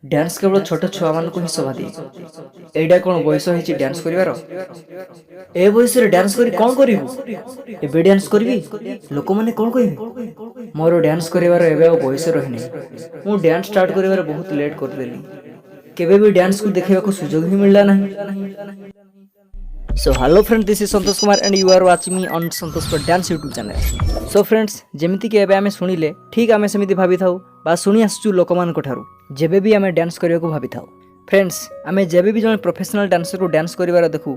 Dance केवल छोट छुआ मान को ही शोभा दिए। एडा कौन बयस है डांस करिवार? ए बयस रे डांस करी कौन करिवु? एबे डांस करबी लोक माने कौन कहिबे? मोर डांस करिवार एबे आ बयस रहिनी। मु डांस स्टार्ट करिवार बहुत लेट कर देली। केबे भी डांस को देखिबा को सुजोग ही मिलला नहीं। So hello friends, this is Santosh Kumar and you are watching me on Santosh for Dance YouTube channel. So friends, जेमिति के एबे आमे सुनिले ठीक आमे समिति भाबी थाउ बा सुनी आसचु लोकमान को ठारू जेबे भी आमे डांस करिया को भाबी थाउ। फ्रेंड्स, आमे जेबे भी जने प्रोफेशनल डांसर को डांस करिवार देखु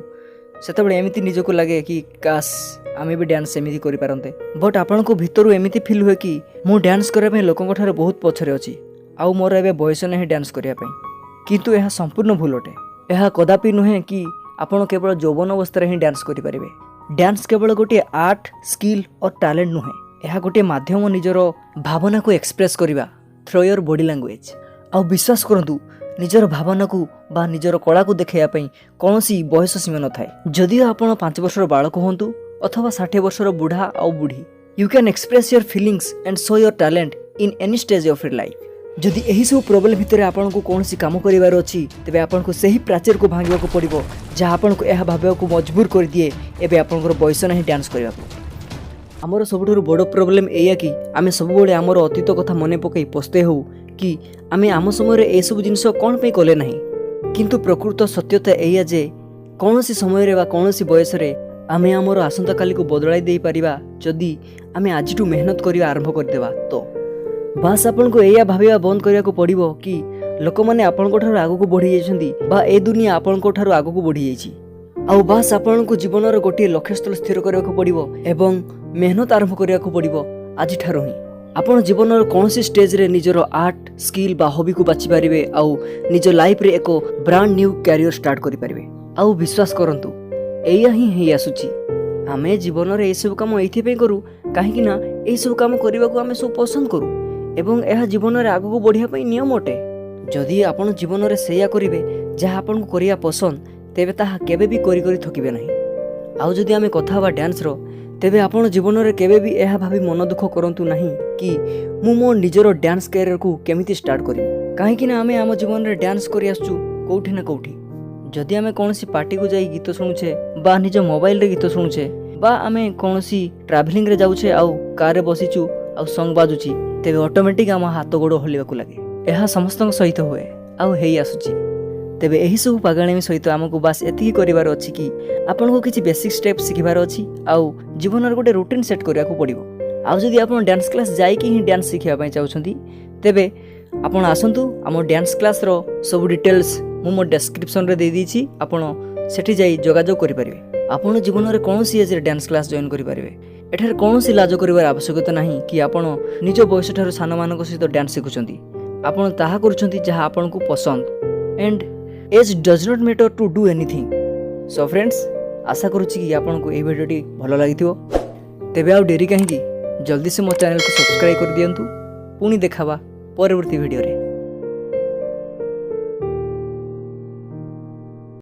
सेतबे एमिति निजको लागे कि काश आमे भी डांस एमिति करि पारंते। बट आपन को भितरु एमिति फील हुए कि मु डांस करिया पे लोकन को ठारू बहुत पछरे अछि आउ मोर एबे बयस नहीं डांस करिया पे। किंतु यह संपूर्ण भूल अटे। यह कदापि नुहे कि आपण केवल यौवन अवस्था ही डांस करें। डांस केवल गोटे आर्ट स्किल और टैलेंट नुहे, यह गोटे माध्यम निजर भावना को एक्सप्रेस करवा थ्रू योर बॉडी लैंग्वेज। आउ विश्वास करंतु निजर भावना को बा निजर कला को देखाइबा कौन बयस सीमा न थाए। जदि आपण 5 वर्षर बालक होंतु अथवा 60 वर्षर बुढ़ा आउ बुढ़ी, you can express your feelings and show your talent in any stage of your life. जदि यही सब प्रोब्लेम भितर आपन को कौन सी काम करिवार अछि तबे आपन को सही प्राचीर को भांगिबा को पड़िबो जहाँ आपन को यह भाबा को मजबूर कर दिए एबे आपन को बयस नहीं डांस करिबा को। हमर सबुठुर बड़ प्रोब्लेम एया कि आमे सब बेले हमर अतीत कथा मने पकई पस्ते हो कि आमे आम समय रे ए सब जिंस कोन पे कले नहीं। किंतु प्रकृत सत्यता एया जे कोनोसी समय रे बा कोनोसी बयस रे आमे हमर आसंता काली को बदलाई देई परिबा जदि आमे आजिटू मेहनत करिवा आरंभ कर देबा। तो बास आपन को एया भाबिबा बंद करिया को पड़िबो कि लोक माने आपन को ठारो आगु को बढ़ी जायछंती बा ए दुनिया आपन को ठारो आगु को बढ़ी जायछि। आउ बास आपन को जीवन रो गोटे लक्ष्य स्थल स्थिर करिया को पड़िबो एवं मेहनत आरंभ करिया को पड़िबो आजि ठारो ही। आपन जीवन रो कोनोसी स्टेज रे निजरो आर्ट स्किल बा हॉबी को बाछि पारिबे आउ निज लाइफ रे एको ब्रांड न्यू कैरियर स्टार्ट करि पारिबे। आउ विश्वास करंतु एया ही हेई आसुची। आमे जीवन रे ए सब काम एथि पे करू काहे कि ना ए सब काम करिबा को आमे सब पसंद करू एवं यह जीवन में आगू बढ़िया नियम अटे। जदि आपण जीवन में सेया करिवे जहाँ आपन को करिया पसंद तेबे ताहा केबे भी करी करी थकिबे नहीं। आउ जदि आमे कथा बा डांस रो तेबे आपण जीवन में केबे भी यह भाभी मन दुख करंतु नहीं कि मु मो निजरो डांस कैरियर को केमिति स्टार्ट करिवि। काहे कि ना आमे आम जीवन में डांस करि आसचु कोठी ना कोठी। जदि आमे कोनोसी पार्टी को जाई गीत सुनुछे बा निज मोबाइल रे गीत सुनुछे बा आमे कोनोसी ट्रैवलिंग रे जाउछे आउ कार रे बसिचु आउ सॉन्ग बाजुची तेबे ऑटोमेटिक आम हाथ गोड़ हलिबा को लागे। यह समस्त सहित हुए आउ हेई आसुची। तेबे एही सब पागलामी सहित आमको बास एतिकी करिवार अछि कि आपन को किछि बेसिक स्टेप सिखिबार अछि आउ जीवन रे गोटे रूटीन सेट करिया को पड़िबो। आउ जदि आपन डांस क्लास जाई कि ही डांस सिखिबा पय चाहउछंती तेबे आपन आसंतु आम डांस क्लास रो सब डिटेल्स मु मो डिस्क्रिप्शन रे दे दीछि। आपन सेठी जाई जोगाजोग करि परिबे। आपन जीवन रे कोनोसी एज रे डांस क्लास जॉइन करि परिबे। एठार कोनोसी लाज करिवार आवश्यकता नाही कि आपण निज बयस ठारो सान मानक सहित डांस सिखुचंती। आपण ताहा करूचंती जहाँ आपण को पसंद and age does not matter to do anything. So friends, आशा करूची कि आपण को ए वीडियोटी भलो लागिथिबो। तेबे आउ डेरी काहे कि जल्दी से मो चैनल को सब्सक्राइब कर दियंतु। पुणी देखाबा परवर्ती वीडियो रे।